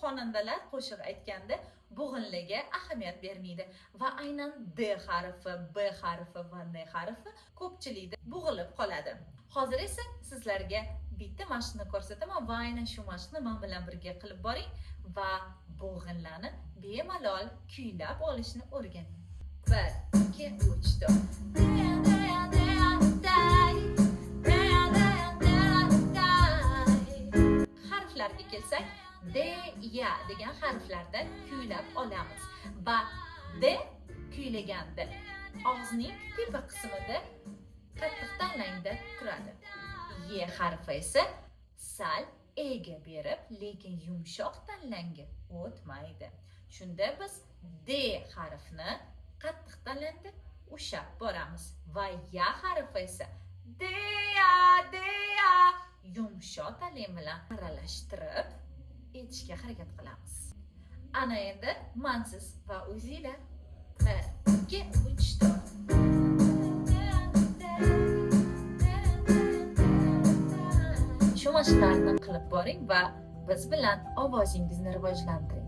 xonandalar qo'shiq aytganda bo'g'inliga ahamiyat bermaydi va aynan D harfi, B harfi va N harfi ko'pchilikda bo'g'ilib qoladi. Hozir esa sizlarga bitta mashqni ko'rsataman va aynan shu mashqni men bilan birga qilib boring va bo'g'inlarni bemalol kuylab olishni o'rganing. 1, 2, 3, 4. Harflarga kelsak, D, ya degan harflarda kuylab olamiz va D kuylaganda og'izning tepa qismida qattiq tanlangda turadi. Y harfi esa sal ega berib, lekin yumshoq tanlanga o'tmaydi. Shunda biz D harfini qattiq tanlangda ushlab boramiz va ya harfi esa deya yumshoq tanlang bilan aralashtirib aytishga harakat qilamiz. Ana endi mansiz va o'zinglar 1, 2, 3, 4. Shu mashqlarni qilib boring va biz bilan ovozingizni rivojlantiring.